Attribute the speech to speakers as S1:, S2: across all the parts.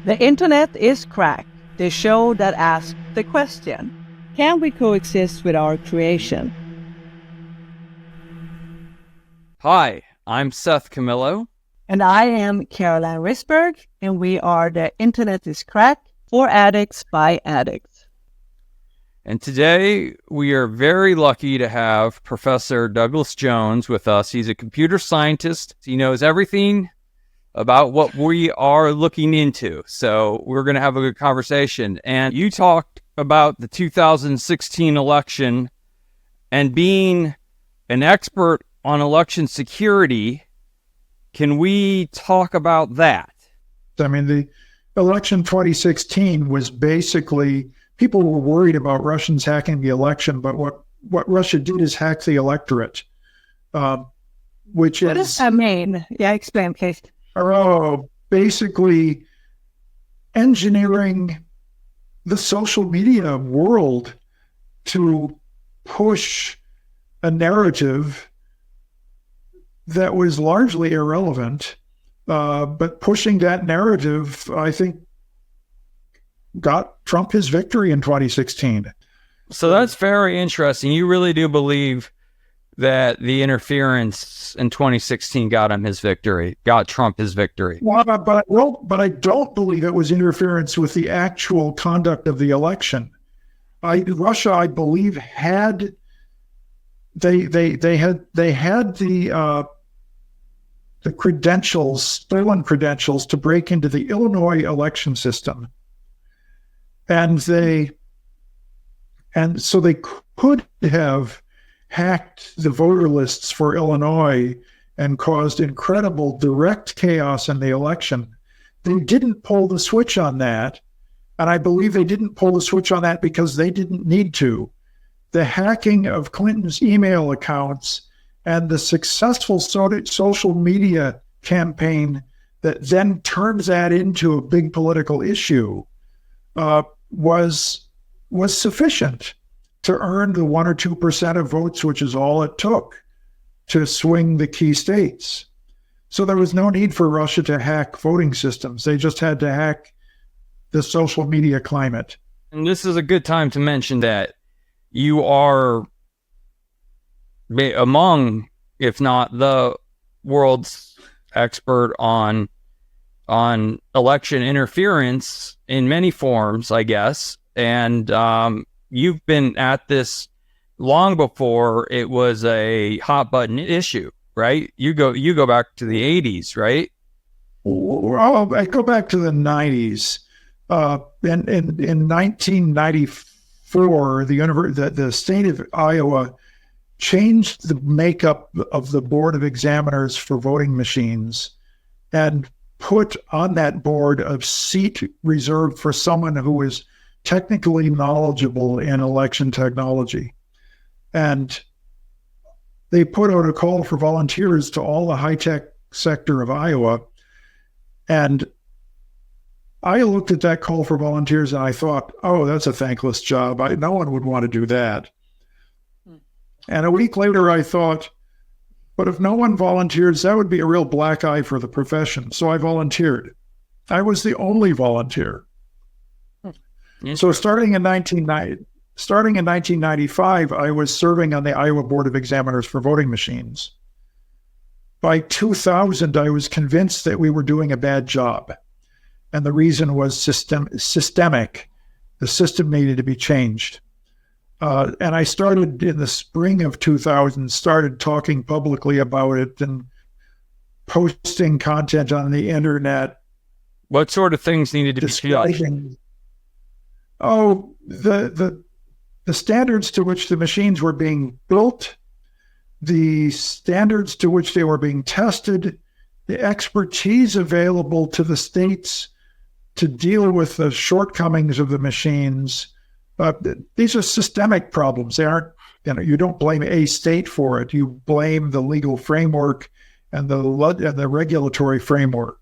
S1: The internet is cracked, the show that asks the question, can we coexist with our creation?
S2: Hi, I'm Seth Camillo.
S1: And I am Caroline Risberg, and we are the Internet is Cracked for Addicts by Addicts.
S2: And today we are very lucky to have Professor Douglas Jones with us. He's a computer scientist. He knows everything about what we are looking into. So we're going to have a good conversation. And you talked about the 2016 election and being an expert on election security. Can we talk about that?
S3: I mean, the election 2016 was basically, people were worried about Russians hacking the election, but what Russia did is hack the electorate, which
S1: What does that mean? Yeah, explain, please.
S3: Basically engineering the social media world to push a narrative that was largely irrelevant, but pushing that narrative, I think, got Trump his victory in 2016.
S2: So that's very interesting. You really do believe that the interference in 2016 got Trump his victory.
S3: Well, but I don't believe it was interference with the actual conduct of the election. Russia, I believe, had the credentials, stolen credentials, to break into the Illinois election system, and so they could have hacked the voter lists for Illinois and caused incredible direct chaos in the election. They didn't pull the switch on that, and I believe they didn't pull the switch on that because they didn't need to. The hacking of Clinton's email accounts and the successful social media campaign that then turns that into a big political issue was sufficient to earn the 1 or 2% of votes, which is all it took to swing the key states. So there was no need for Russia to hack voting systems. They just had to hack the social media climate.
S2: And this is a good time to mention that you are among, if not the world's expert on election interference in many forms, I guess. And you've been at this long before it was a hot button issue, right? You go back to the 80s, right?
S3: Well, I go back to the 90s. In 1994, the state of Iowa changed the makeup of the Board of Examiners for voting machines and put on that board a seat reserved for someone who is technically knowledgeable in election technology. And they put out a call for volunteers to all the high-tech sector of Iowa. And I looked at that call for volunteers and I thought, oh, that's a thankless job. No one would want to do that. And a week later, I thought, but if no one volunteers, that would be a real black eye for the profession. So I volunteered. I was the only volunteer. So starting in 1995, I was serving on the Iowa Board of Examiners for voting machines. By 2000, I was convinced that we were doing a bad job. And the reason was systemic. The system needed to be changed. And I started in the spring of 2000, started talking publicly about it and posting content on the internet.
S2: What sort of things needed to be changed?
S3: Oh, the standards to which the machines were being built, the standards to which they were being tested, the expertise available to the states to deal with the shortcomings of the machines. These are systemic problems. They aren't, you don't blame a state for it. You blame the legal framework and the regulatory framework.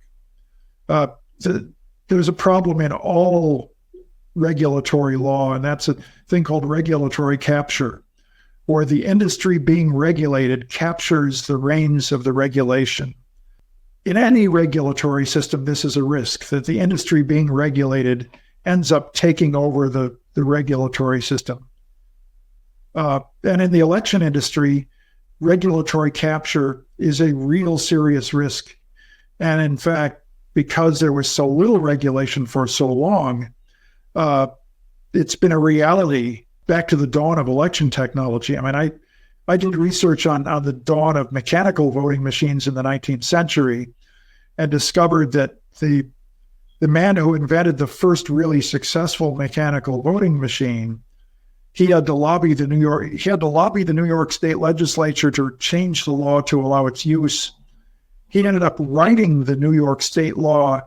S3: There's a problem in all regulatory law, and that's a thing called regulatory capture, where the industry being regulated captures the reins of the regulation. in any regulatory system, this is a risk that the industry being regulated ends up taking over the regulatory system. And in the election industry, regulatory capture is a real serious risk. And in fact, because there was so little regulation for so long, it's been a reality back to the dawn of election technology. I mean, I did research on the dawn of mechanical voting machines in the 19th century and discovered that the man who invented the first really successful mechanical voting machine, he had to lobby the New York State legislature to change the law to allow its use. He ended up writing the New York State law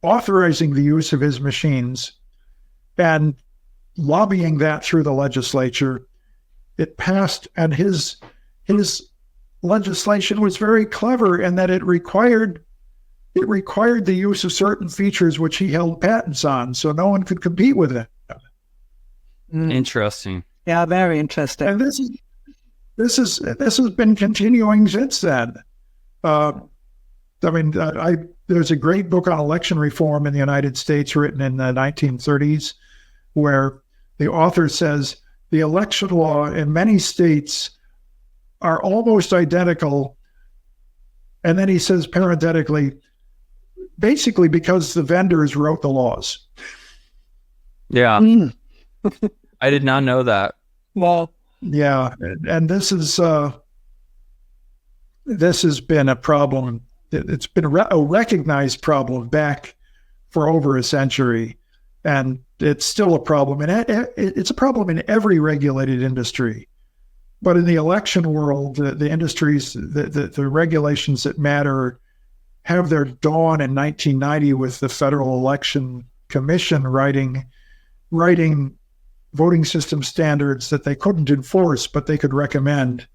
S3: authorizing the use of his machines and lobbying that through the legislature. It passed, and his legislation was very clever in that it required the use of certain features which he held patents on, so no one could compete with it.
S2: Interesting.
S1: Yeah, very interesting.
S3: And this has been continuing since then. There's a great book on election reform in the United States written in the 1930s, where the author says the election law in many states are almost identical. And then he says parenthetically, basically because the vendors wrote the laws.
S2: Yeah. I did not know that.
S1: Well,
S3: yeah. And this has been a problem. It's been a recognized problem back for over a century. And it's still a problem. And it's a problem in every regulated industry. But in the election world, the industries, the regulations that matter have their dawn in 1990 with the Federal Election Commission writing voting system standards that they couldn't enforce, but they could recommend.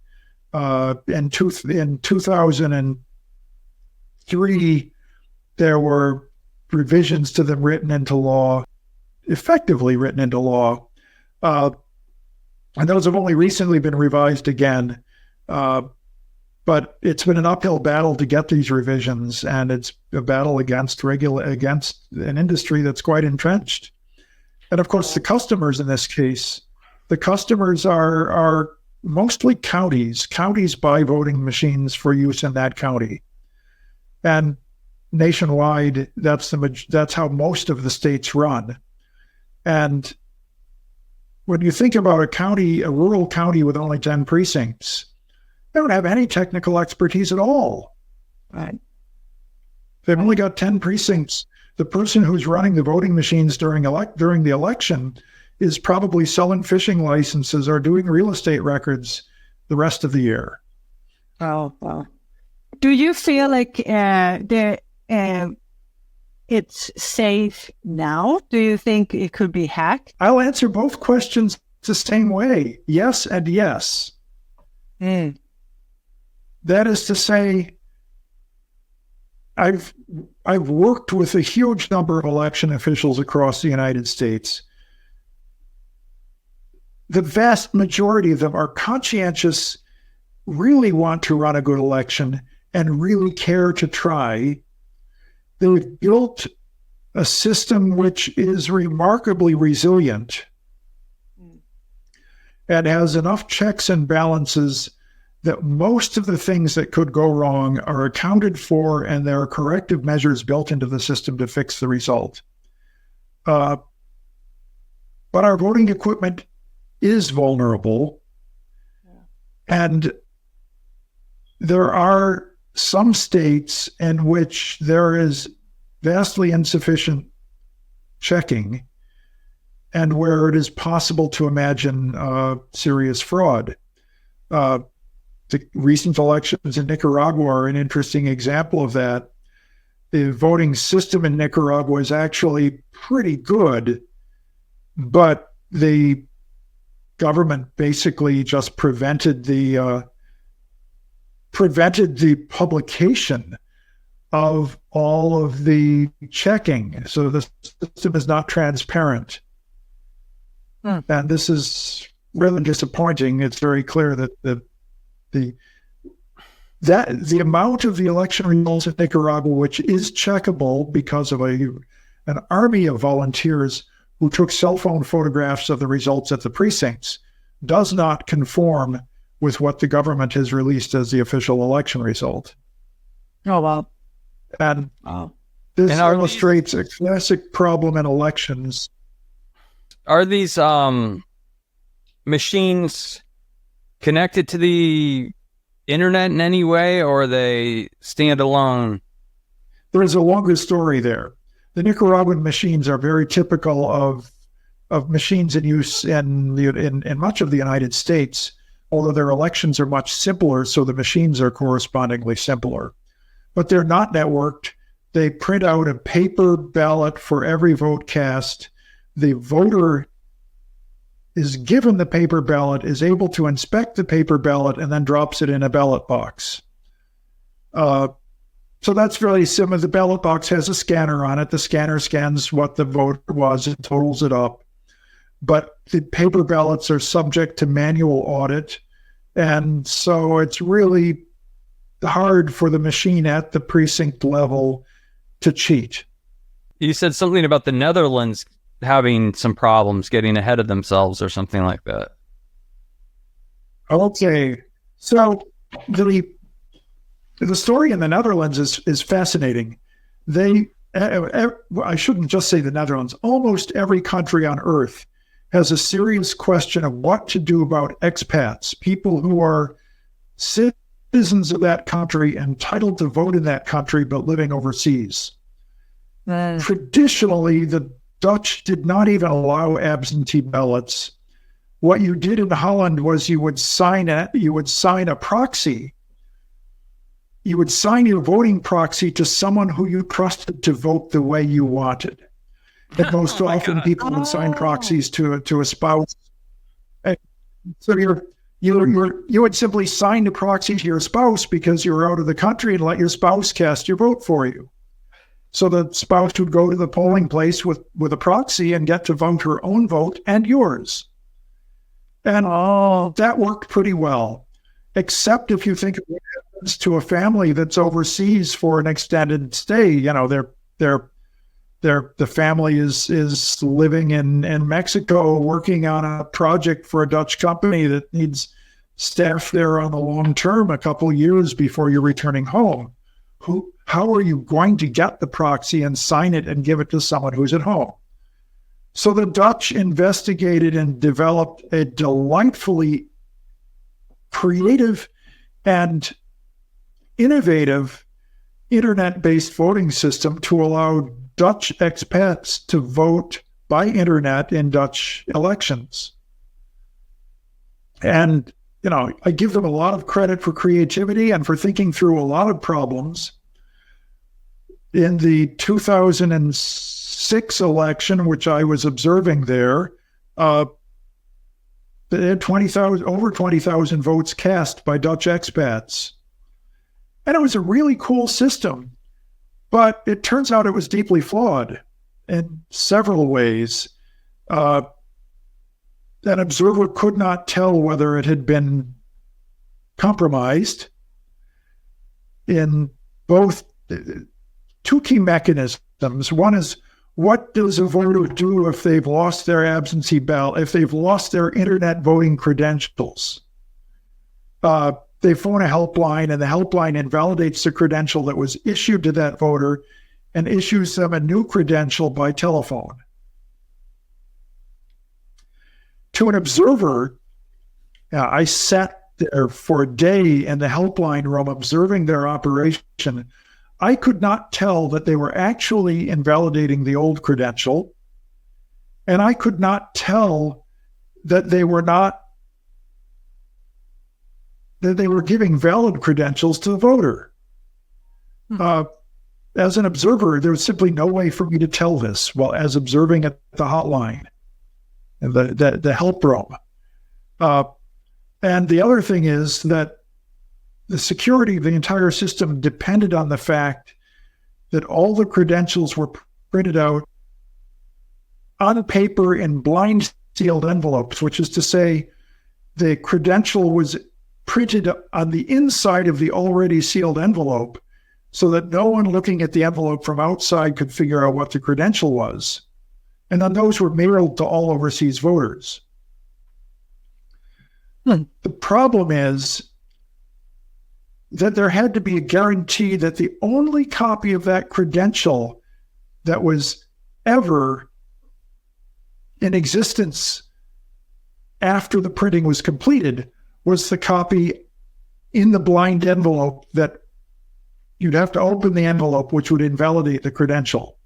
S3: In 2003, there were revisions to them effectively written into law. And those have only recently been revised again. But it's been an uphill battle to get these revisions, and it's a battle against an industry that's quite entrenched. And of course, the customers in this case, the customers are mostly counties. Counties buy voting machines for use in that county. And nationwide, that's how most of the states run. And when you think about a rural county with only 10 precincts, they don't have any technical expertise at all.
S1: Right.
S3: They've only got 10 precincts. The person who's running the voting machines during the election is probably selling fishing licenses or doing real estate records the rest of the year.
S1: Oh, wow. Do you feel like it's safe now? Do you think it could be hacked?
S3: I'll answer both questions the same way. Yes and yes. That is to say, I've worked with a huge number of election officials across the United States. The vast majority of them are conscientious, really want to run a good election, and really care to try. They've built a system which is remarkably resilient and has enough checks and balances that most of the things that could go wrong are accounted for, and there are corrective measures built into the system to fix the result. But our voting equipment is vulnerable, and there are some states in which there is vastly insufficient checking and where it is possible to imagine serious fraud. The recent elections in Nicaragua are an interesting example of that. The voting system in Nicaragua is actually pretty good, but the government basically just prevented the publication of all of the checking. So the system is not transparent. And this is really disappointing. It's very clear that the that the amount of the election results in Nicaragua, which is checkable because of an army of volunteers who took cell phone photographs of the results at the precincts, does not conform with what the government has released as the official election result.
S1: Oh, wow.
S3: And
S1: Wow.
S3: this
S2: And
S3: illustrates a classic problem in elections.
S2: Are these machines connected to the internet in any way, or are they standalone?
S3: There is a longer story there. The Nicaraguan machines are very typical of machines in use in much of the United States, although their elections are much simpler, so the machines are correspondingly simpler. But they're not networked. They print out a paper ballot for every vote cast. The voter is given the paper ballot, is able to inspect the paper ballot, and then drops it in a ballot box. So that's really similar. The ballot box has a scanner on it. The scanner scans what the vote was and totals it up. But the paper ballots are subject to manual audit. And so it's really hard for the machine at the precinct level to cheat.
S2: You said something about the Netherlands having some problems getting ahead of themselves or something like that.
S3: Okay. So the story in the Netherlands is fascinating. I shouldn't just say the Netherlands. Almost every country on earth has a serious question of what to do about expats, people who are citizens of that country, entitled to vote in that country, but living overseas. Traditionally, the Dutch did not even allow absentee ballots. What you did in Holland was you would sign a proxy. You would sign your voting proxy to someone who you trusted to vote the way you wanted. And most often people would sign proxies to a spouse. And so you would simply sign the proxy to your spouse because you were out of the country and let your spouse cast your vote for you. So the spouse would go to the polling place with a proxy and get to vote her own vote and yours. And that worked pretty well, except if you think of what happens to a family that's overseas for an extended stay. You know, the family is living in Mexico, working on a project for a Dutch company that needs staff there on the long term, a couple years before you're returning home. How are you going to get the proxy and sign it and give it to someone who's at home? So the Dutch investigated and developed a delightfully creative and innovative internet-based voting system to allow Dutch expats to vote by internet in Dutch elections. And, you know, I give them a lot of credit for creativity and for thinking through a lot of problems. In the 2006 election, which I was observing there, they had over 20,000 votes cast by Dutch expats. And it was a really cool system, but it turns out it was deeply flawed in several ways. An observer could not tell whether it had been compromised in both two key mechanisms. One is, what does a voter do if they've lost their absentee ballot, if they've lost their internet voting credentials? They phone a helpline, and the helpline invalidates the credential that was issued to that voter and issues them a new credential by telephone. To an observer, I sat there for a day in the helpline room observing their operation. I could not tell that they were actually invalidating the old credential, and I could not tell that they were giving valid credentials to the voter. As an observer, there was simply no way for me to tell this while as observing at the hotline and the help room. And the other thing is that the security of the entire system depended on the fact that all the credentials were printed out on paper in blind sealed envelopes, which is to say the credential was printed on the inside of the already sealed envelope so that no one looking at the envelope from outside could figure out what the credential was. And then those were mailed to all overseas voters. The problem is that there had to be a guarantee that the only copy of that credential that was ever in existence after the printing was completed was the copy in the blind envelope that you'd have to open the envelope, which would invalidate the credential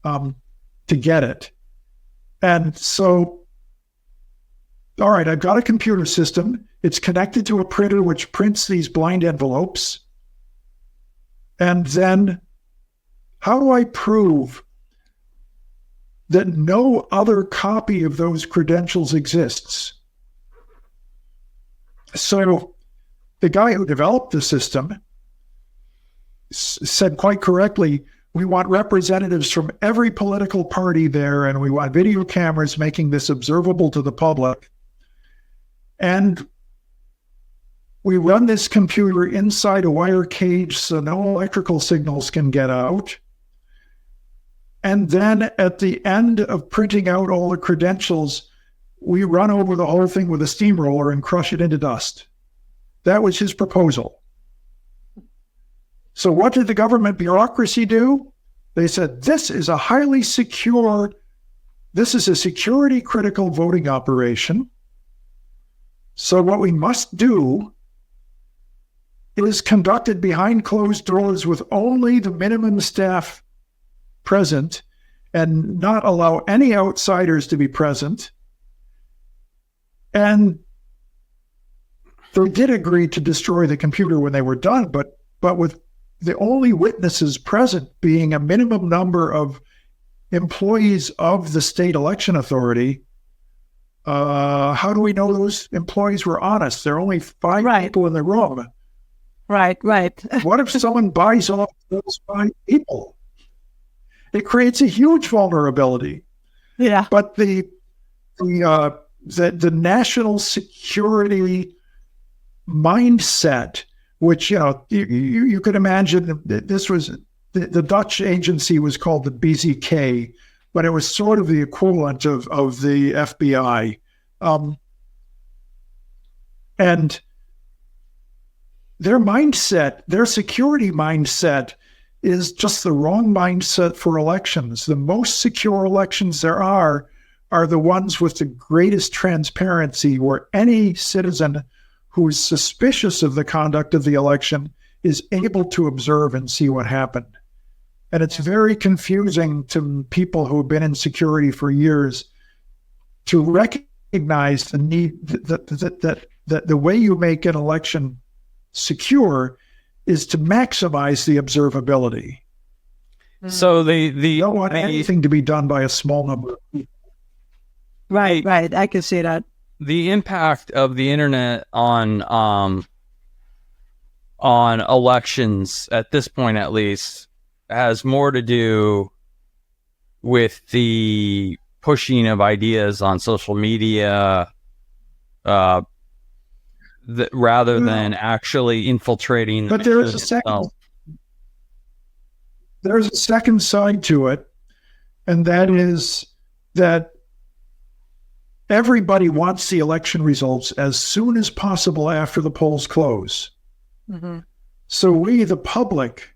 S3: to get it. And so, all right, I've got a computer system. It's connected to a printer which prints these blind envelopes. And then how do I prove that no other copy of those credentials exists? So the guy who developed the system said quite correctly, we want representatives from every political party there, and we want video cameras making this observable to the public. And we run this computer inside a wire cage so no electrical signals can get out. And then at the end of printing out all the credentials, we run over the whole thing with a steamroller and crush it into dust. That was his proposal. So what did the government bureaucracy do? They said, this is a security critical voting operation. So what we must do is conduct it behind closed doors with only the minimum staff present and not allow any outsiders to be present. And they did agree to destroy the computer when they were done, but with the only witnesses present being a minimum number of employees of the state election authority, how do we know those employees were honest? There are only 5 people in the room.
S1: Right.
S3: What if someone buys off those 5 people? It creates a huge vulnerability.
S1: Yeah.
S3: But the national security mindset, which you could imagine, this was the Dutch agency was called the BZK, but it was sort of the equivalent of the FBI, and their mindset, their security mindset, is just the wrong mindset for elections. The most secure elections there are the ones with the greatest transparency, where any citizen who is suspicious of the conduct of the election is able to observe and see what happened. And it's very confusing to people who have been in security for years to recognize the need that the way you make an election secure is to maximize the observability.
S2: So
S3: you don't want anything to be done by a small number of people.
S1: Right. I can see that.
S2: The impact of the internet on elections at this point, at least, has more to do with the pushing of ideas on social media, rather than actually infiltrating.
S3: But there is there's a second side to it, and that is that everybody wants the election results as soon as possible after the polls close. Mm-hmm. So we, the public,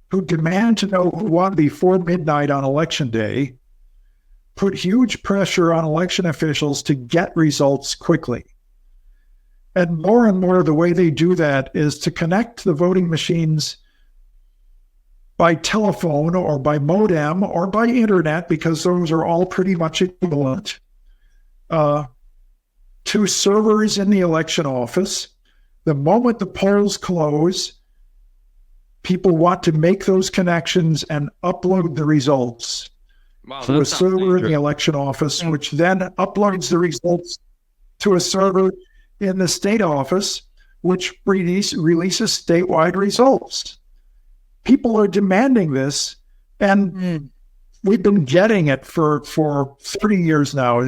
S3: who demand to know who won before midnight on election day, put huge pressure on election officials to get results quickly. And more, the way they do that is to connect the voting machines by telephone or by modem or by internet, because those are all pretty much equivalent, to servers in the election office. The moment the polls close, people want to make those connections and upload the results to a server in the election office, which then uploads the results to a server in the state office, which releases statewide results. People are demanding this, and we've been getting it for 30 years now.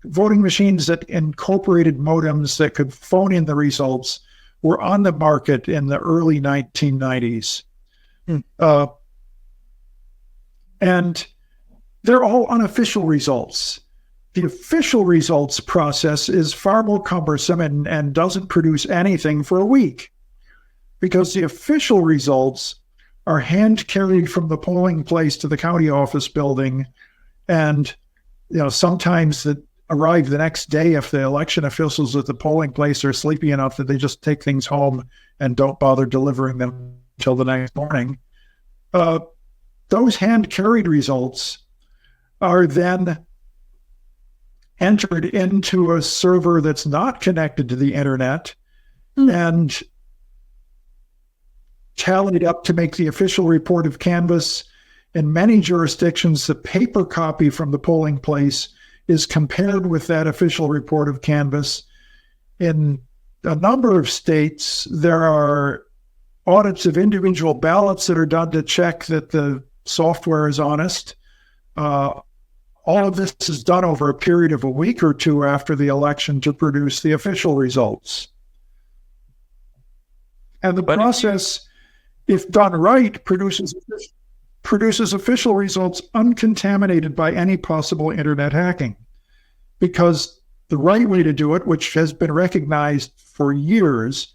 S3: voting machines that incorporated modems that could phone in the results were on the market in the early 1990s. And they're all unofficial results. The official results process is far more cumbersome and doesn't produce anything for a week, because the official results are hand carried from the polling place to the county office building, and sometimes that arrive the next day if the election officials at the polling place are sleepy enough that they just take things home and don't bother delivering them until the next morning. Those hand-carried results are then entered into a server that's not connected to the internet and tallied up to make the official report of canvass. In many jurisdictions, the paper copy from the polling place is compared with that official report of canvass. In a number of states, there are audits of individual ballots that are done to check that the software is honest. All of this is done over a period of a week or two after the election to produce the official results. And the process, if done right, produces official results uncontaminated by any possible internet hacking. Because the right way to do it, which has been recognized for years,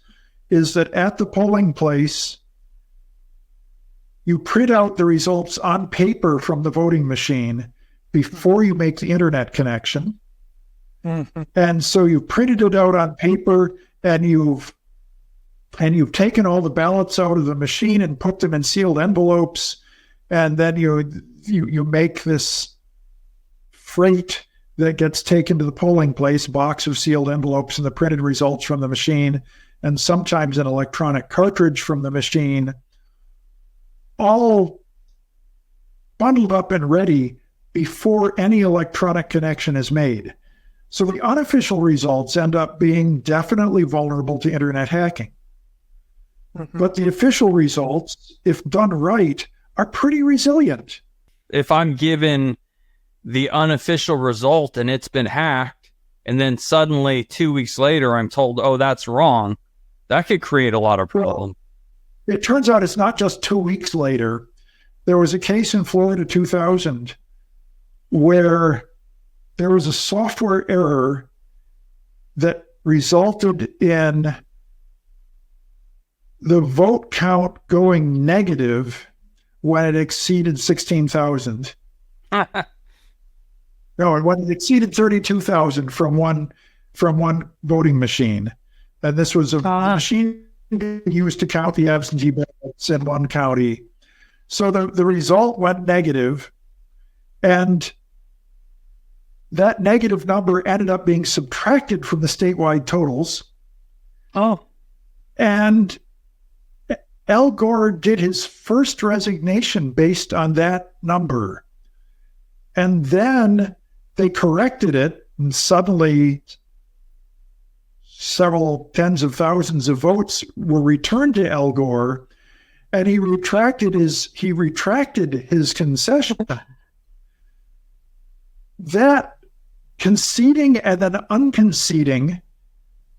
S3: is that at the polling place, you print out the results on paper from the voting machine before you make the internet connection. Mm-hmm. And so you printed it out on paper, and you've taken all the ballots out of the machine and put them in sealed envelopes, and then you make this freight that gets taken to the polling place, box of sealed envelopes and the printed results from the machine, and sometimes an electronic cartridge from the machine, all bundled up and ready before any electronic connection is made. So the unofficial results end up being definitely vulnerable to internet hacking. Mm-hmm. But the official results, if done right, are pretty resilient.
S2: If I'm given the unofficial result and it's been hacked, and then suddenly 2 weeks later I'm told, oh, that's wrong, that could create a lot of problems.
S3: Well, it turns out it's not just 2 weeks later. There was a case in Florida 2000 where there was a software error that resulted in the vote count going negative when it exceeded 16,000. No, and when it exceeded 32,000 from one voting machine. And this was a machine used to count the absentee ballots in one county. So the result went negative, and that negative number ended up being subtracted from the statewide totals.
S1: Oh.
S3: And Al Gore did his first resignation based on that number. And then they corrected it, and suddenly several tens of thousands of votes were returned to Al Gore, and he retracted his concession. That conceding and then unconceding,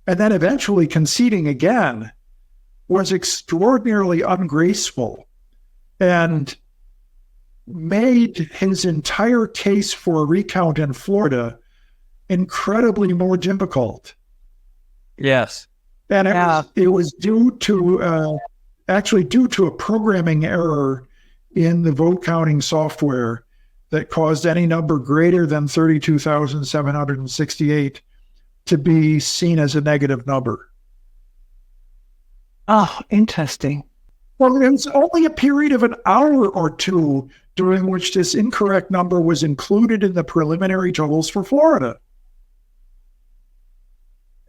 S3: and then eventually conceding again, was extraordinarily ungraceful and made his entire case for a recount in Florida incredibly more difficult.
S2: Yes.
S3: And it was due to a programming error in the vote counting software that caused any number greater than 32,768 to be seen as a negative number.
S1: Oh, interesting.
S3: Well, it was only a period of an hour or two during which this incorrect number was included in the preliminary totals for Florida.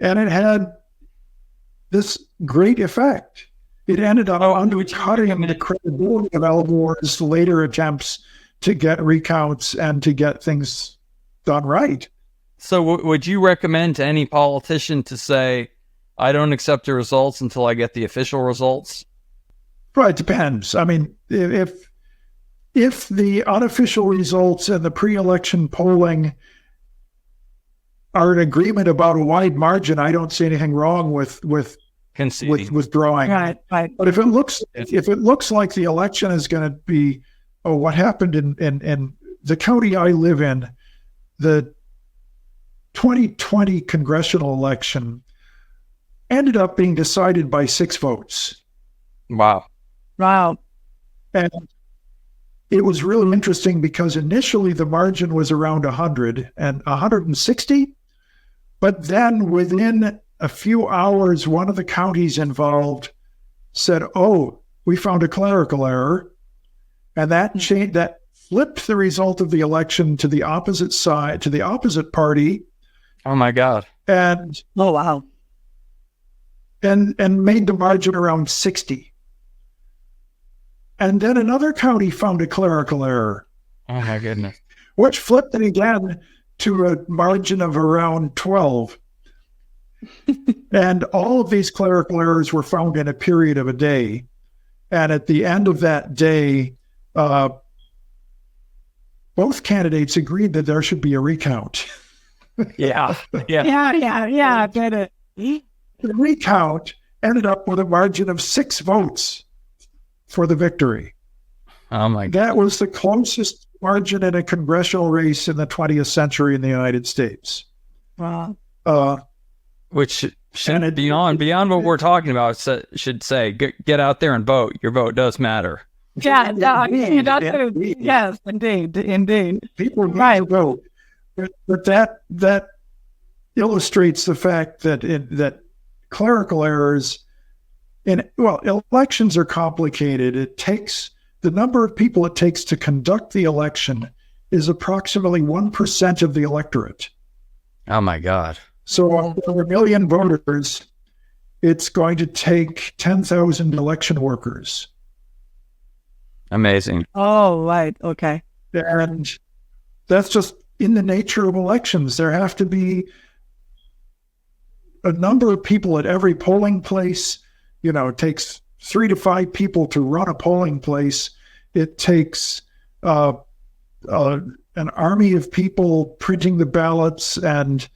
S3: And it had this great effect. It ended up undercutting the credibility of Al Gore's later attempts to get recounts and to get things done right.
S2: So would you recommend to any politician to say, I don't accept the results until I get the official results?
S3: Well, it depends. I mean, if the unofficial results and the pre-election polling are in agreement about a wide margin, I don't see anything wrong with
S2: Conceding.
S3: withdrawing.
S1: Right.
S3: But if it looks like the election is going to be, what happened in the county I live in, the 2020 congressional election ended up being decided by 6 votes.
S2: Wow.
S3: And it was really interesting because initially the margin was around 100 and 160, but then within a few hours, one of the counties involved said, "Oh, we found a clerical error," and that flipped the result of the election to the opposite side, to the opposite party.
S2: Oh my God!
S3: And
S1: Oh wow!
S3: And made the margin around 60. And then another county found a clerical error.
S2: Oh my goodness!
S3: Which flipped it again to a margin of around 12. And all of these clerical errors were found in a period of a day. And at the end of that day, both candidates agreed that there should be a recount.
S2: Yeah.
S1: I get it.
S3: The recount ended up with a margin of 6 votes for the victory.
S2: Oh my God.
S3: That was the closest margin in a congressional race in the 20th century in the United States.
S1: Wow.
S2: Which should beyond what we're talking about should say, get out there and vote. Your vote does matter.
S1: Yeah, yes, indeed.
S3: People need to vote. But that illustrates the fact that clerical errors elections are complicated. It takes the number of people it takes to conduct the election is approximately 1% of the electorate.
S2: Oh my God.
S3: So for 1 million voters, it's going to take 10,000 election workers.
S2: Amazing.
S1: Oh, right. Okay.
S3: And that's just in the nature of elections. There have to be a number of people at every polling place. It takes 3 to 5 people to run a polling place. It takes an army of people printing the ballots and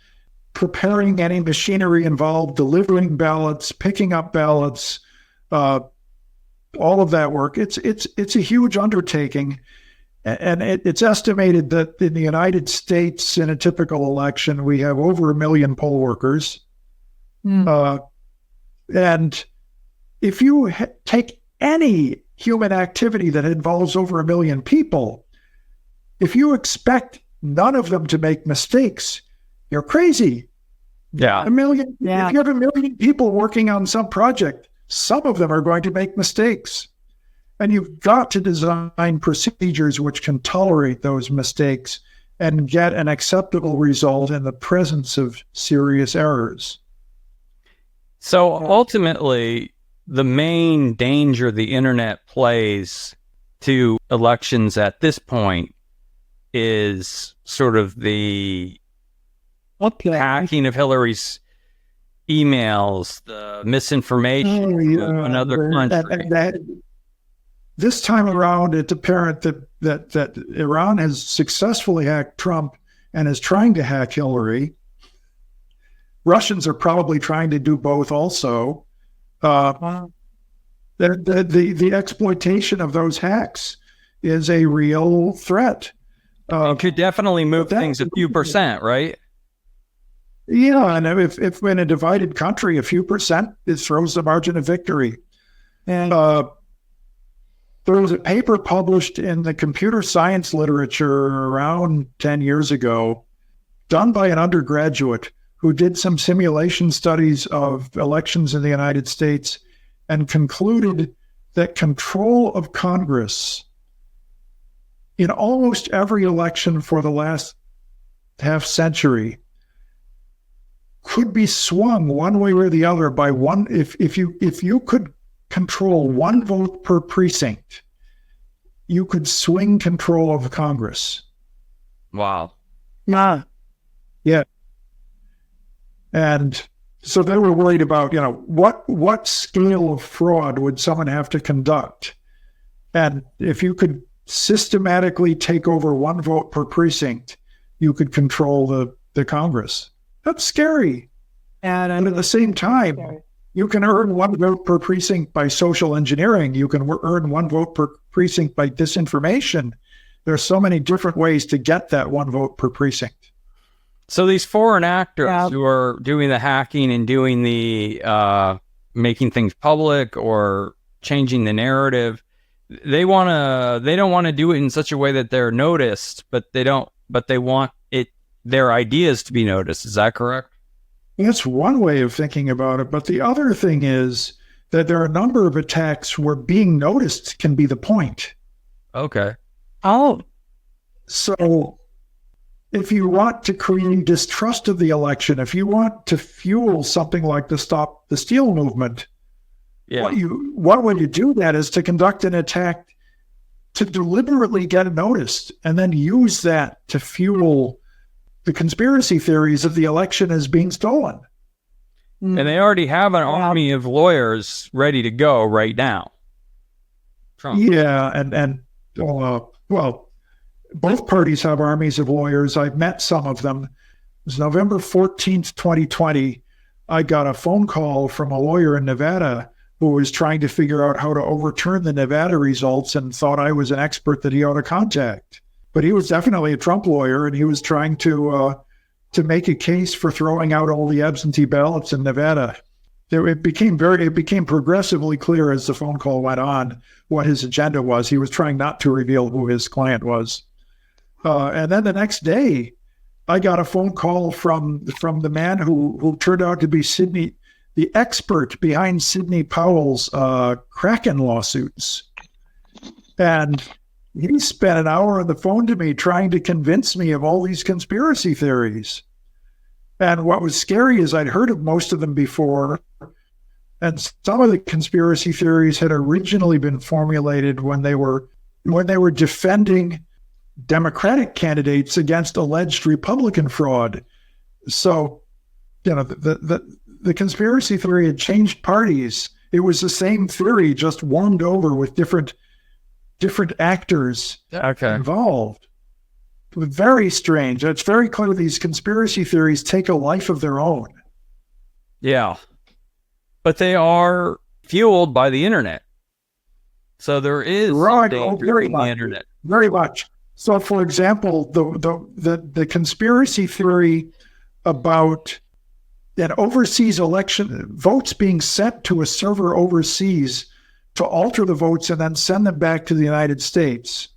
S3: preparing any machinery involved, delivering ballots, picking up ballots, all of that work. It's a huge undertaking. And it's estimated that in the United States, in a typical election, we have over 1 million poll workers. And if you take any human activity that involves over 1 million people, if you expect none of them to make mistakes, you're crazy.
S2: Yeah.
S3: 1 million.
S1: Yeah.
S3: If you have 1 million people working on some project, some of them are going to make mistakes. And you've got to design procedures which can tolerate those mistakes and get an acceptable result in the presence of serious errors.
S2: So ultimately, the main danger the internet plays to elections at this point is sort of the hacking of Hillary's emails, the misinformation of another country.
S3: This time around, it's apparent that Iran has successfully hacked Trump and is trying to hack Hillary. Russians are probably trying to do both also. The exploitation of those hacks is a real threat.
S2: It could definitely move things a few percent, right?
S3: Yeah, and if in a divided country, a few percent, it throws the margin of victory. And there was a paper published in the computer science literature around 10 years ago, done by an undergraduate who did some simulation studies of elections in the United States and concluded that control of Congress in almost every election for the last half century could be swung one way or the other by one. If you could control one vote per precinct, you could swing control of Congress.
S2: Wow.
S1: Yeah.
S3: And so they were worried about, what scale of fraud would someone have to conduct? And if you could systematically take over one vote per precinct, you could control the Congress. That's scary. And at the same time, you can earn one vote per precinct by social engineering. You can earn one vote per precinct by disinformation. There's so many different ways to get that one vote per precinct.
S2: So these foreign actors who are doing the hacking and doing the making things public or changing the narrative, they don't want to do it in such a way that they're noticed, but they want their ideas to be noticed. Is that correct?
S3: That's one way of thinking about it. But the other thing is that there are a number of attacks where being noticed can be the point.
S2: Okay.
S1: Oh.
S3: So if you want to create distrust of the election, if you want to fuel something like the Stop the Steal movement, one way to do that is to conduct an attack to deliberately get noticed and then use that to fuel the conspiracy theories of the election as being stolen.
S2: And they already have an army of lawyers ready to go right now. Trump.
S3: Yeah, and well, both parties have armies of lawyers. I've met some of them. It was November 14th, 2020. I got a phone call from a lawyer in Nevada who was trying to figure out how to overturn the Nevada results and thought I was an expert that he ought to contact. But he was definitely a Trump lawyer, and he was trying to make a case for throwing out all the absentee ballots in Nevada. It became progressively clear as the phone call went on what his agenda was. He was trying not to reveal who his client was. And then the next day, I got a phone call from the man who turned out to be the expert behind Sidney Powell's Kraken lawsuits. And he spent an hour on the phone to me trying to convince me of all these conspiracy theories. And what was scary is I'd heard of most of them before, and some of the conspiracy theories had originally been formulated when they were defending Democratic candidates against alleged Republican fraud. So, the conspiracy theory had changed parties. It was the same theory, just warmed over with different actors involved. Very strange. It's very clear these conspiracy theories take a life of their own.
S2: Yeah. But they are fueled by the internet. So there is danger in the internet.
S3: Very much. So, for example, the conspiracy theory about an overseas election, votes being sent to a server overseas to alter the votes and then send them back to the United States.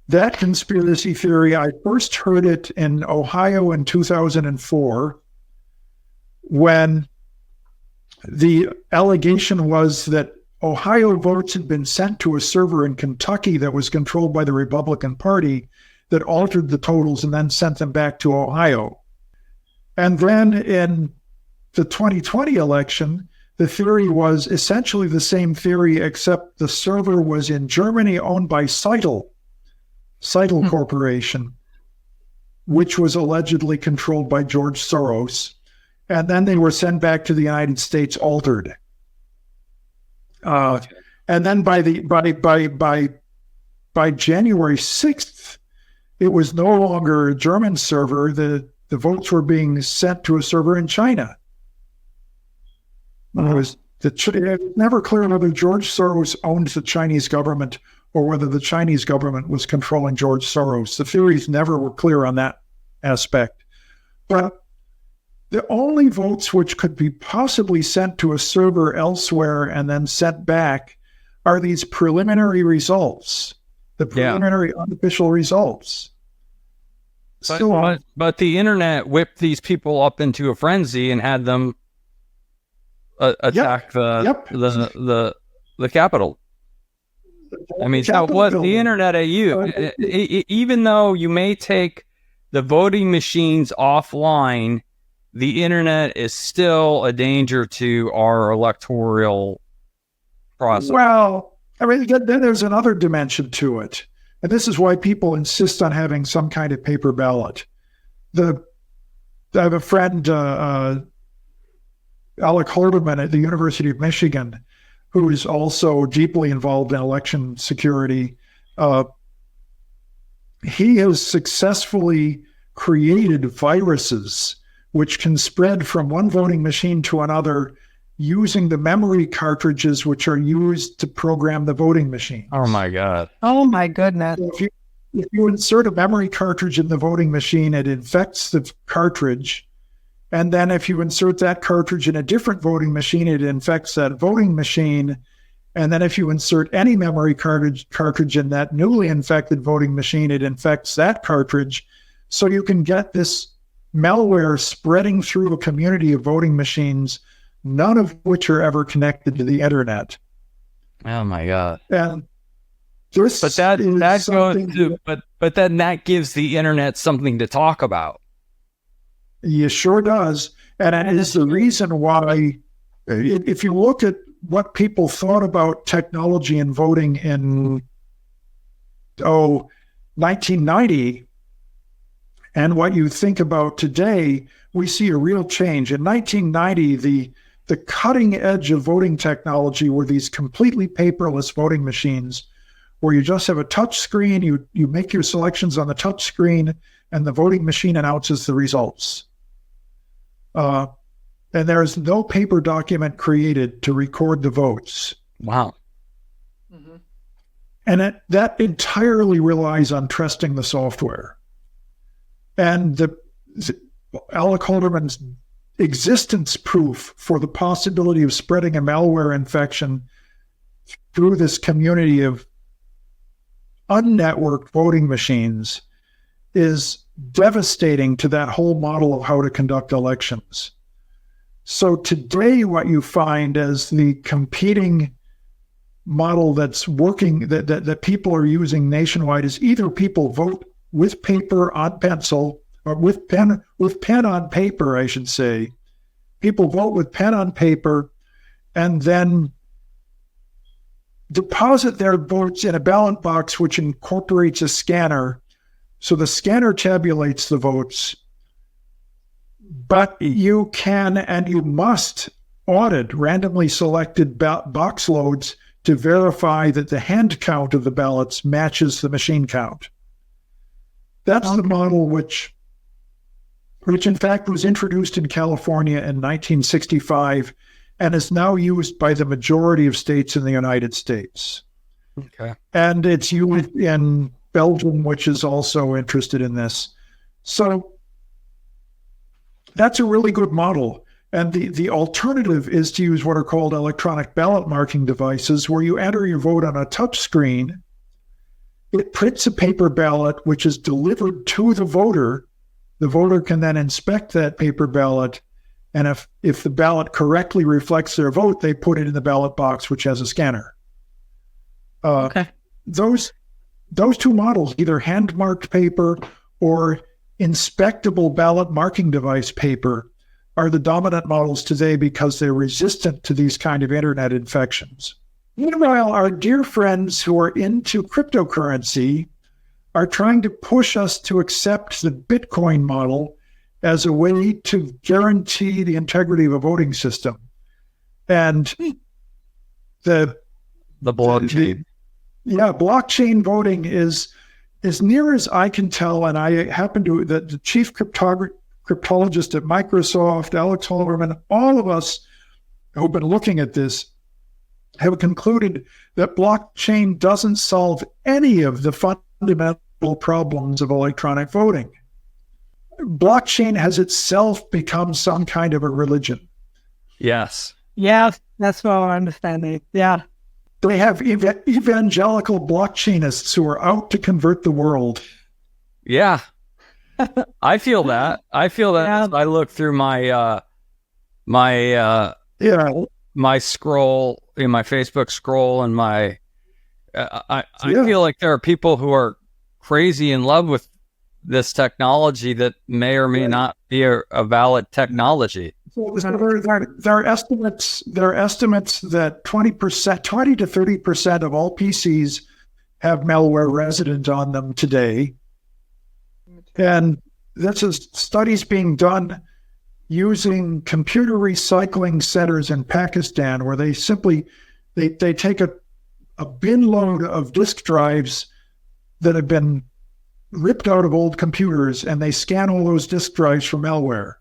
S3: That conspiracy theory, I first heard it in Ohio in 2004, when the allegation was that Ohio votes had been sent to a server in Kentucky that was controlled by the Republican Party that altered the totals and then sent them back to Ohio. And then in the 2020 election, the theory was essentially the same theory, except the server was in Germany, owned by Seitel Corporation, which was allegedly controlled by George Soros. And then they were sent back to the United States altered. And then by January 6th, it was no longer a German server. The votes were being sent to a server in China. It was never clear whether George Soros owned the Chinese government or whether the Chinese government was controlling George Soros. The theories never were clear on that aspect. But the only votes which could be possibly sent to a server elsewhere and then sent back are these preliminary results, the preliminary unofficial results.
S2: But the internet whipped these people up into a frenzy and had them attack the Capitol. I mean, that was the internet at you. Even though you may take the voting machines offline, the internet is still a danger to our electoral process.
S3: Well, I mean, then there's another dimension to it. And this is why people insist on having some kind of paper ballot. I have a friend, Alec Halderman at the University of Michigan, who is also deeply involved in election security. He has successfully created viruses which can spread from one voting machine to another using the memory cartridges which are used to program the voting machines.
S2: Oh my God.
S1: Oh my goodness.
S3: So if you insert a memory cartridge in the voting machine, it infects the cartridge. And then if you insert that cartridge in a different voting machine, it infects that voting machine. And then if you insert any memory cartridge in that newly infected voting machine, it infects that cartridge. So you can get this malware spreading through a community of voting machines, none of which are ever connected to the internet.
S2: Oh my God.
S3: And this
S2: But that
S3: is
S2: goes
S3: something
S2: to, but then that gives the internet something to talk about.
S3: it sure does. And that is the reason why, if you look at what people thought about technology and voting in 1990, and what you think about today, we see a real change. In 1990, the cutting edge of voting technology were these completely paperless voting machines where you just have a touch screen, you make your selections on the touch screen, and the voting machine announces the results. And there is no paper document created to record the votes.
S2: Wow.
S1: Mm-hmm.
S3: And that entirely relies on trusting the software. And Alec Halderman's existence proof for the possibility of spreading a malware infection through this community of unnetworked voting machines is devastating to that whole model of how to conduct elections. So today, what you find as the competing model that's working, that people are using nationwide, is either people vote with paper on pencil, or with pen on paper, I should say. People vote with pen on paper and then deposit their votes in a ballot box which incorporates a scanner. So the scanner tabulates the votes, but you can and you must audit randomly selected box loads to verify that the hand count of the ballots matches the machine count. That's the model which in fact was introduced in California in 1965 and is now used by the majority of states in the United States.
S2: Okay.
S3: And it's used in Belgium, which is also interested in this. So that's a really good model. And the alternative is to use what are called electronic ballot marking devices, where you enter your vote on a touch screen. It prints a paper ballot, which is delivered to the voter. The voter can then inspect that paper ballot. And if the ballot correctly reflects their vote, they put it in the ballot box, which has a scanner.
S1: Okay.
S3: Those two models, either hand-marked paper or inspectable ballot marking device paper, are the dominant models today because they're resistant to these kind of internet infections. Meanwhile, our dear friends who are into cryptocurrency are trying to push us to accept the Bitcoin model as a way to guarantee the integrity of a voting system. And the
S2: blockchain.
S3: Blockchain voting is, as near as I can tell, and I happen to, the chief cryptologist at Microsoft, Alex Halderman, all of us who've been looking at this have concluded that blockchain doesn't solve any of the fundamental problems of electronic voting. Blockchain has itself become some kind of a religion.
S2: Yes.
S1: Yeah, that's what I understand it. Yeah.
S3: They have evangelical blockchainists who are out to convert the world.
S2: Yeah. I feel that.
S1: Yeah.
S2: As I look through my my scroll in my Facebook scroll and my I feel like there are people who are crazy in love with this technology that may or may not be a valid technology.
S3: So there are estimates that 20 to 30% of all PCs have malware resident on them today. And that's studies being done using computer recycling centers in Pakistan, where they simply they take a bin load of disk drives that have been ripped out of old computers and they scan all those disk drives for malware.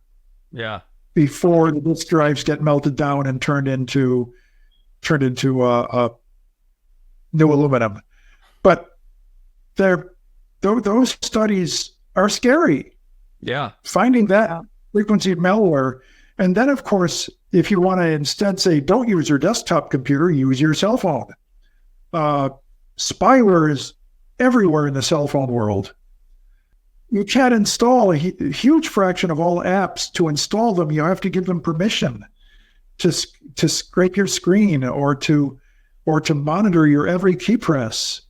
S2: Yeah.
S3: Before the disk drives get melted down and turned into new aluminum. But those studies are scary.
S2: Yeah.
S3: Finding that frequency of malware. And then, of course, if you want to instead say, don't use your desktop computer, use your cell phone. Spyware is everywhere in the cell phone world. You can't install a huge fraction of all apps. To install them, you have to give them permission to scrape your screen or to monitor your every key press.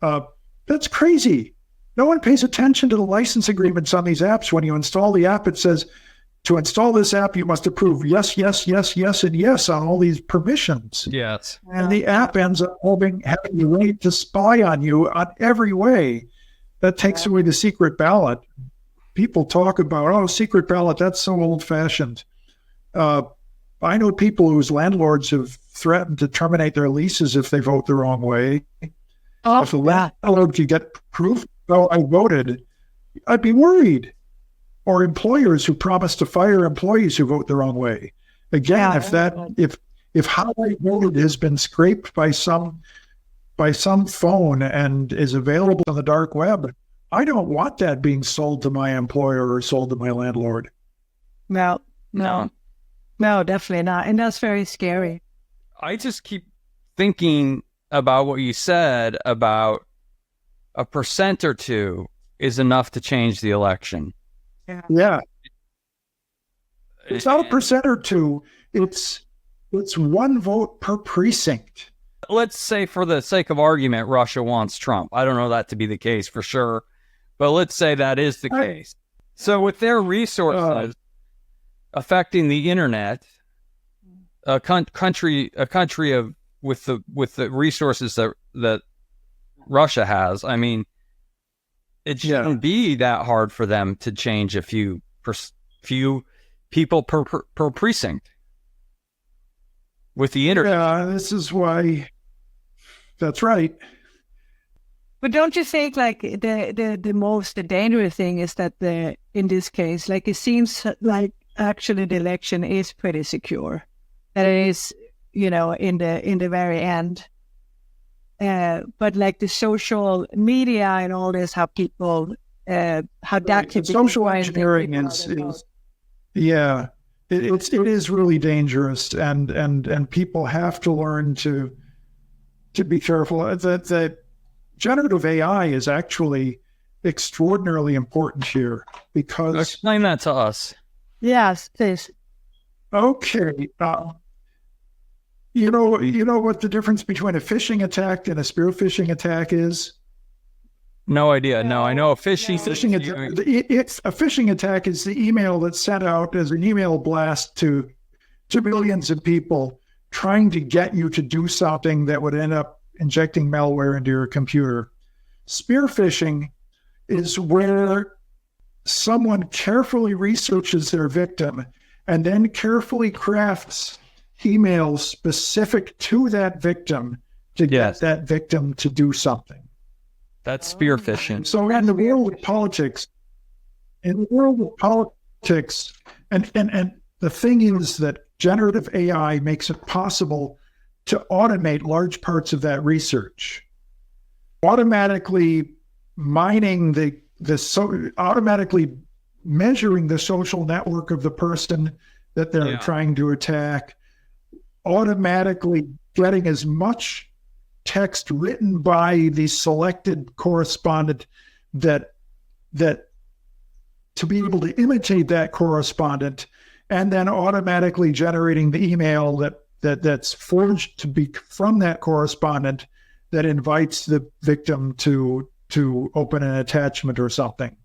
S3: That's crazy. No one pays attention to the license agreements on these apps. When you install the app, it says, to install this app, you must approve yes, yes, yes, yes, and yes on all these permissions.
S2: Yes.
S3: And the app ends up having the right to spy on you on every way. That takes away the secret ballot. People talk about, secret ballot, that's so old-fashioned. I know people whose landlords have threatened to terminate their leases if they vote the wrong way. If the landlord could get proof, I voted, I'd be worried. Or employers who promise to fire employees who vote the wrong way. Again, if how I voted has been scraped by some phone and is available on the dark web, I don't want that being sold to my employer or sold to my landlord.
S1: No, definitely not. And that's very scary.
S2: I just keep thinking about what you said about 1% or 2% is enough to change the election.
S3: Yeah. It's not 1% or 2%. It's one vote per precinct.
S2: Let's say, for the sake of argument, Russia wants Trump. I don't know that to be the case for sure, but let's say that is the case. So with their resources affecting the internet, a country with the resources that Russia has, I mean, it shouldn't be that hard for them to change a few people per precinct with the internet.
S3: Yeah, this is why. That's right.
S1: But don't you think, like, the most dangerous thing is that in this case, like, it seems like actually the election is pretty secure. That it is, in the very end. But like the social media and all this, how people, how that can be
S3: social engineering is it is really dangerous, and people have to learn to be careful. That generative AI is actually extraordinarily important here because.
S2: Explain that to us.
S1: Yes, please.
S3: Okay. You know what the difference between a phishing attack and a spear phishing attack is?
S2: No idea. No, I know a phishing
S3: a phishing attack is the email that's sent out as an email blast to millions of people trying to get you to do something that would end up injecting malware into your computer. Spear phishing is where someone carefully researches their victim and then carefully crafts emails specific to that victim to get that victim to do something.
S2: That's spear phishing.
S3: So in the world of politics, and the thing is that generative AI makes it possible to automate large parts of that research, automatically mining automatically measuring the social network of the person that they're trying to attack, automatically getting as much text written by the selected correspondent that to be able to imitate that correspondent, and then automatically generating the email that's forged to be from that correspondent that invites the victim to open an attachment or something.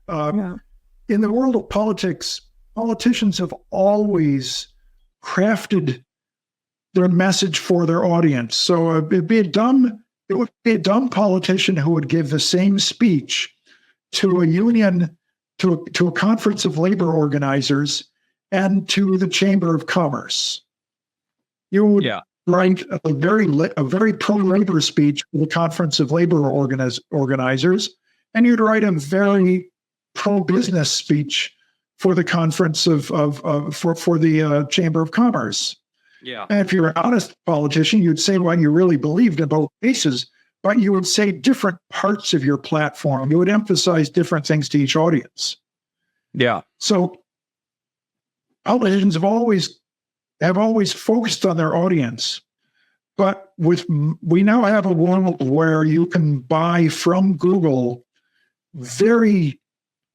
S3: In the world of politics, politicians have always crafted their message for their audience. So it would be a dumb politician who would give the same speech to a union, to a conference of labor organizers, and to the Chamber of Commerce. You would write a very pro-labor speech for the conference of labor organizers, and you'd write a very pro-business speech for the conference for the Chamber of Commerce.
S2: Yeah.
S3: And if you're an honest politician, you'd say what you really believed in both cases, but you would say different parts of your platform. You would emphasize different things to each audience.
S2: Yeah.
S3: So politicians have always focused on their audience, but we now have a world where you can buy from Google very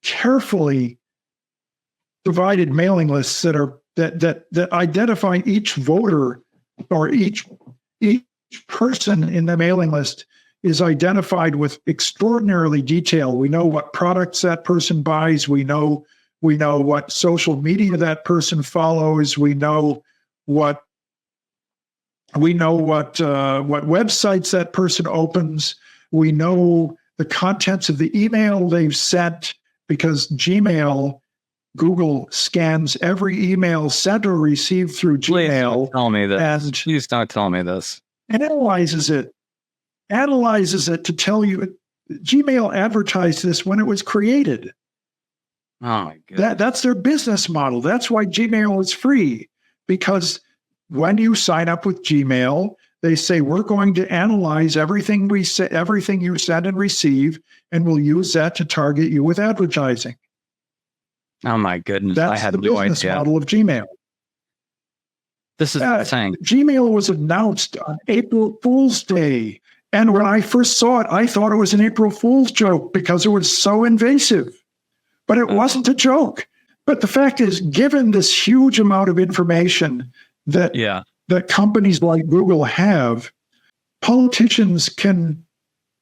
S3: carefully provided mailing lists that identify each voter, or each person in the mailing list is identified with extraordinarily detail. We know what products that person buys. We know what social media that person follows. We know what websites that person opens. We know the contents of the email they've sent, because Google scans every email sent or received through Gmail.
S2: Tell me this. Please don't tell me this.
S3: And analyzes it to tell you. Gmail advertised this when it was created.
S2: Oh my goodness.
S3: That's their business model. That's why Gmail is free, because when you sign up with Gmail, they say, we're going to analyze everything you send and receive, and we'll use that to target you with advertising.
S2: Oh my goodness.
S3: That's
S2: I had
S3: the
S2: no
S3: business
S2: idea.
S3: model of Gmail.
S2: This is insane.
S3: Gmail was announced on April Fool's Day. And when I first saw it, I thought it was an April Fool's joke because it was so invasive. But it wasn't a joke. But the fact is, given this huge amount of information that companies like Google have, politicians can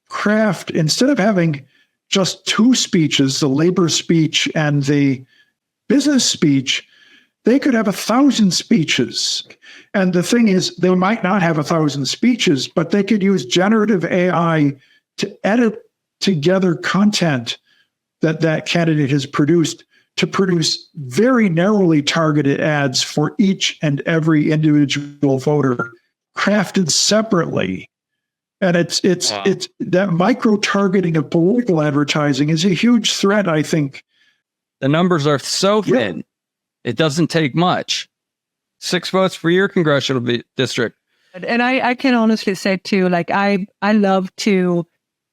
S3: craft, instead of having just two speeches, the labor speech and the business speech, they could have 1,000 speeches. And the thing is, they might not have 1,000 speeches, but they could use generative AI to edit together content that candidate has produced, to produce very narrowly targeted ads for each and every individual voter, crafted separately. And it's that micro targeting of political advertising is a huge threat, I think.
S2: The numbers are so thin. It doesn't take much. 6 votes for your congressional district.
S1: And I can honestly say too, like I love to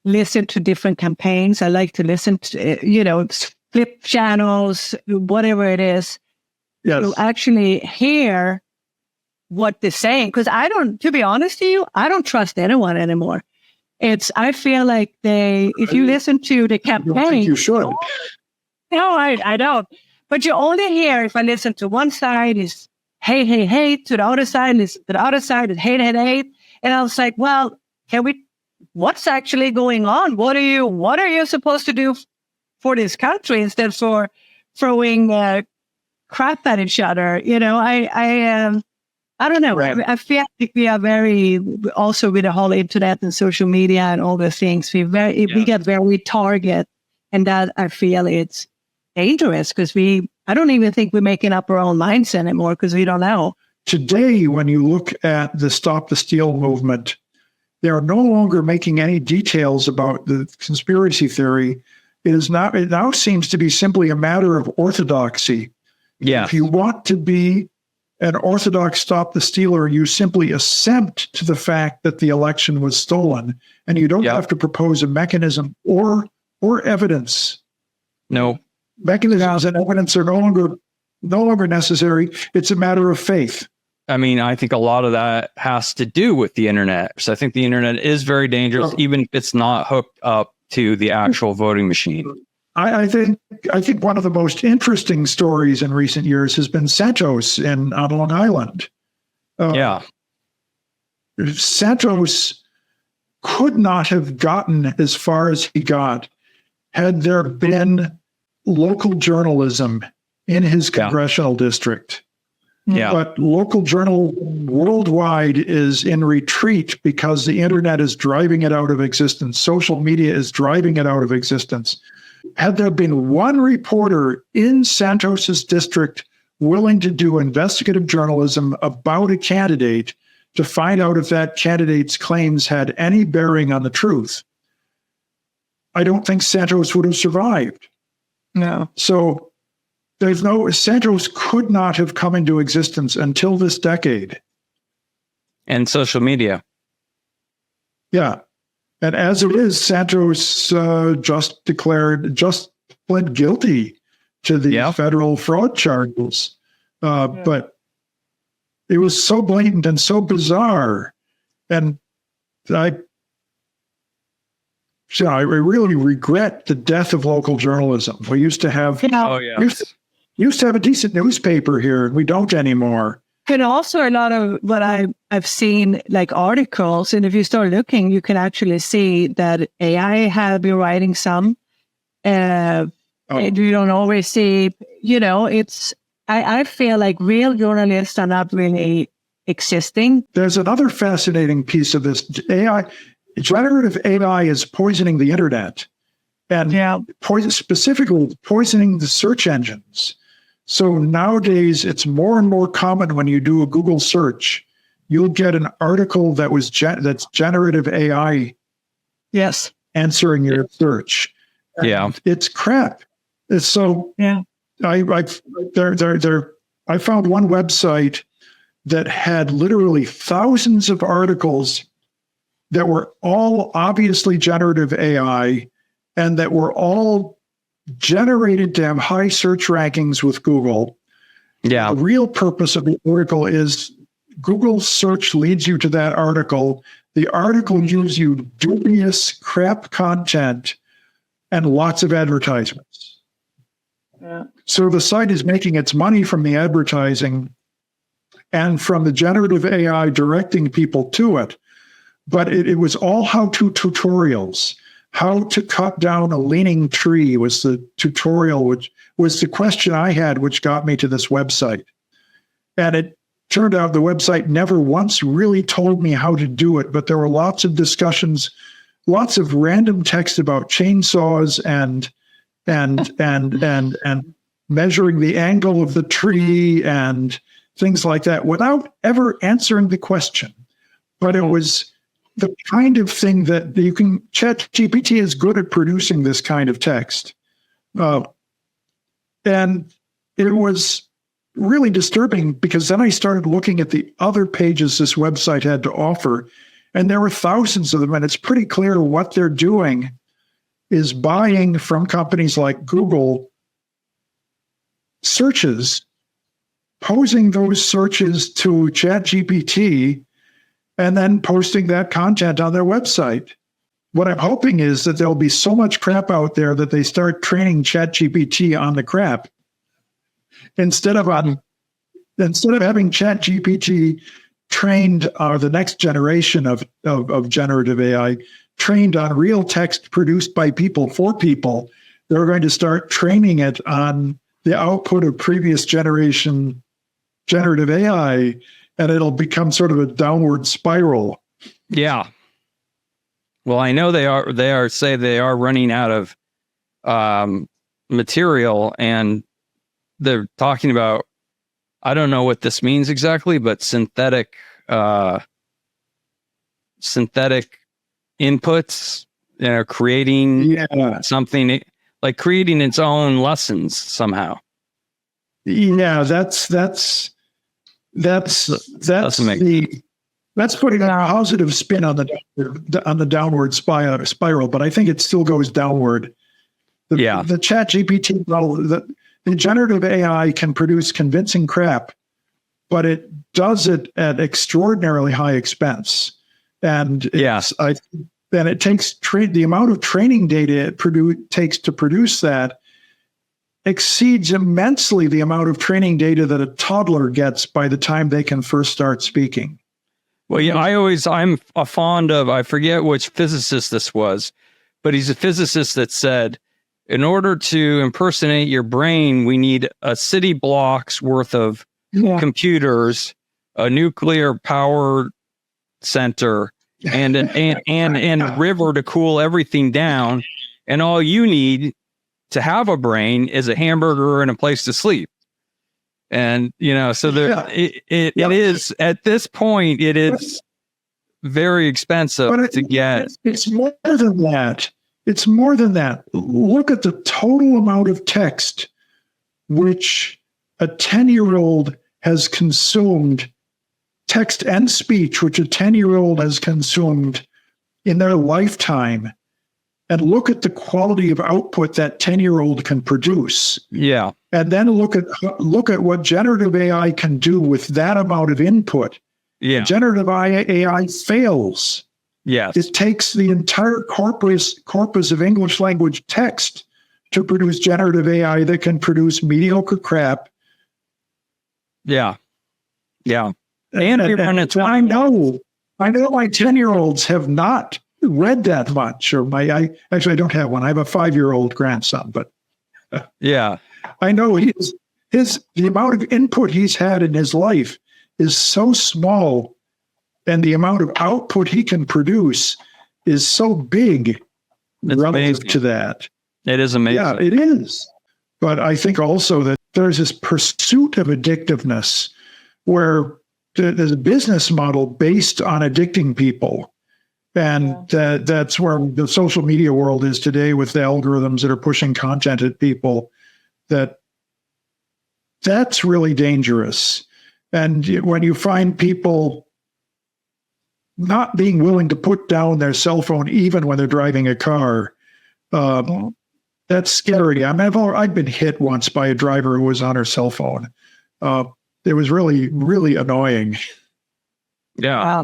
S1: listen to different campaigns. I like to listen to, flip channels, whatever it is, to actually hear what they're saying. Because to be honest to you, I don't trust anyone anymore. I feel like if you listen to the campaign.
S3: I don't think you should.
S1: No, I don't. But you only hear, if I listen to one side is hate, hate, hate, to the other side is hate, hate, hate. And I was like, well, what's actually going on? What are you supposed to do for this country instead for throwing crap at each other? I don't know.
S3: Right.
S1: I feel like we are very, also with the whole internet and social media and all the things, we get very target, and that I feel it's dangerous because I don't even think we're making up our own minds anymore because we don't know.
S3: Today, when you look at the Stop the Steal movement, they are no longer making any details about the conspiracy theory. It now seems to be simply a matter of orthodoxy.
S2: Yeah.
S3: If you want to be an orthodox Stop the Stealer, you simply assent to the fact that the election was stolen, and you don't have to propose a mechanism or evidence.
S2: No.
S3: Mechanisms and evidence are no longer necessary. It's a matter of faith.
S2: I mean, I think a lot of that has to do with the internet. So I think the internet is very dangerous, even if it's not hooked up to the actual voting machine.
S3: I think one of the most interesting stories in recent years has been Santos on Long Island. Santos could not have gotten as far as he got had there been local journalism in his congressional district.
S2: Yeah.
S3: But local journal worldwide is in retreat because the internet is driving it out of existence. Social media is driving it out of existence. Had there been one reporter in Santos's district willing to do investigative journalism about a candidate to find out if that candidate's claims had any bearing on the truth, I don't think Santos would have survived.
S1: No.
S3: So Santos could not have come into existence until this decade.
S2: And social media.
S3: Yeah. And as it is, Santos just pled guilty to the federal fraud charges. But it was so blatant and so bizarre. And I really regret the death of local journalism. We used to have, used to have a decent newspaper here, and we don't anymore.
S1: And also a lot of what I've seen, like articles, and if you start looking, you can actually see that AI have been writing some. And you don't always see, I feel like real journalists are not really existing.
S3: There's another fascinating piece of this. Generative AI is poisoning the internet, and specifically poisoning the search engines. So nowadays, it's more and more common when you do a Google search, you'll get an article that's generative AI.
S1: Yes,
S3: answering your search. And it's crap. I found one website that had literally thousands of articles that were all obviously generative AI and that were all generated to have high search rankings with Google.
S2: Yeah.
S3: The real purpose of the article is Google search leads you to that article. The article gives you dubious crap content and lots of advertisements. Yeah. So the site is making its money from the advertising and from the generative AI directing people to it. But it was all how-to tutorials. How to cut down a leaning tree was the tutorial, which was the question I had, which got me to this website. And it turned out the website never once really told me how to do it, but there were lots of discussions, lots of random text about chainsaws and measuring the angle of the tree and things like that without ever answering the question. But it was the kind of thing that you can, ChatGPT is good at producing this kind of text. And it was really disturbing because then I started looking at the other pages this website had to offer, and there were thousands of them, and it's pretty clear what they're doing is buying from companies like Google searches, posing those searches to ChatGPT, and then posting that content on their website. What I'm hoping is that there'll be so much crap out there that they start training ChatGPT on the crap. Instead of having ChatGPT trained the next generation of generative AI trained on real text produced by people for people, they're going to start training it on the output of previous generation generative AI, and it'll become sort of a downward spiral.
S2: Yeah. Well, I know they are running out of material, and they're talking about, I don't know what this means exactly, but synthetic inputs, creating something like creating its own lessons somehow.
S3: Yeah, that's putting a positive spin on the downward spiral, but I think it still goes downward. The ChatGPT model, the generative AI can produce convincing crap, but it does it at extraordinarily high expense. And it takes the amount of training data it takes to produce that exceeds immensely the amount of training data that a toddler gets by the time they can first start speaking.
S2: Well, yeah, I'm fond of, I forget which physicist this was, but he's a physicist that said, in order to impersonate your brain, we need a city block's worth of computers, a nuclear power center, and a river to cool everything down. And all you need to have a brain is a hamburger and a place to sleep. And, so it is, at this point, it is very expensive to get.
S3: It's more than that. It's more than that. Look at the total amount of text which a 10-year-old has consumed, text and speech, which a 10-year-old has consumed in their lifetime. And look at the quality of output that 10-year-old can produce.
S2: Yeah.
S3: And then look at what generative AI can do with that amount of input.
S2: Yeah.
S3: Generative AI fails.
S2: Yes.
S3: It takes the entire corpus of English language text to produce generative AI that can produce mediocre crap.
S2: Yeah. Yeah.
S3: And I know my 10-year-olds have not read that much. Or I don't have one. I have a 5-year-old grandson, but
S2: yeah,
S3: I know the amount of input he's had in his life is so small, and the amount of output he can produce is so big
S2: it's
S3: relative
S2: amazing.
S3: to that.
S2: It is amazing.
S3: Yeah, it is. But I think also that there's this pursuit of addictiveness where there's a business model based on addicting people. And that's where the social media world is today, with the algorithms that are pushing content at people. That's really dangerous. And when you find people not being willing to put down their cell phone even when they're driving a car, that's scary. I've been hit once by a driver who was on her cell phone. It was really, really annoying.
S2: Yeah.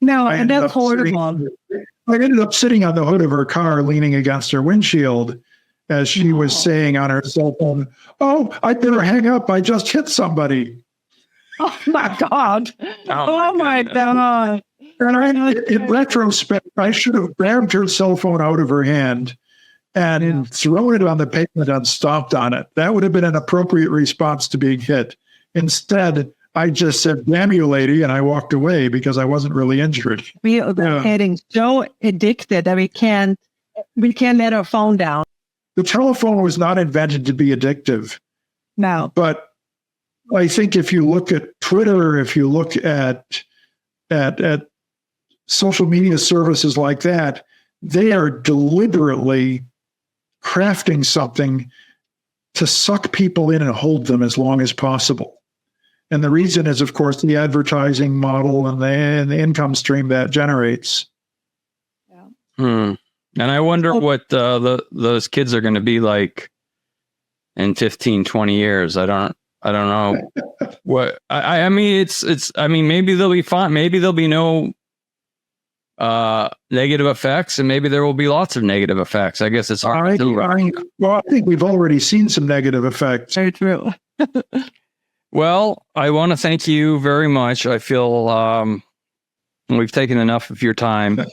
S1: No, and that's horrible.
S3: I ended up sitting on the hood of her car, leaning against her windshield, as she was saying on her cell phone, "Oh, I better hang up. I just hit somebody."
S1: Oh my God. Oh my God.
S3: And in retrospect, I should have grabbed her cell phone out of her hand and thrown it on the pavement and stomped on it. That would have been an appropriate response to being hit. Instead, I just said, "Damn you, lady," and I walked away because I wasn't really injured.
S1: We are getting so addicted that we can't let our phone down.
S3: The telephone was not invented to be addictive.
S1: No.
S3: But I think if you look at Twitter, if you look at social media services like that, they are deliberately crafting something to suck people in and hold them as long as possible. And the reason is, of course, the advertising model and the income stream that generates.
S2: And I wonder what those kids are going to be like in 15, 20 years. I don't know what, I mean, maybe they'll be fine. Maybe there'll be no negative effects, and maybe there will be lots of negative effects. I guess it's hard to
S3: I think we've already seen some negative effects.
S1: Very true.
S2: Well, I want to thank you very much. I feel we've taken enough of your time.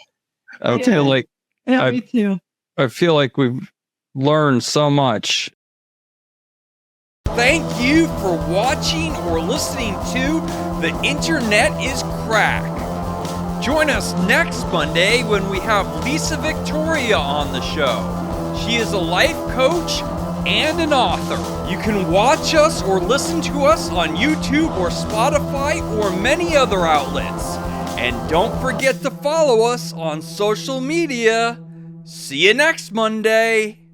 S2: I feel like
S1: me too.
S2: I feel like we've learned so much. Thank you for watching or listening to The Internet is Crack. Join us next Monday when we have Lisa Victoria on the show. She is a life coach and an author. You can watch us or listen to us on YouTube or Spotify or many other outlets. And don't forget to follow us on social media. See you next Monday.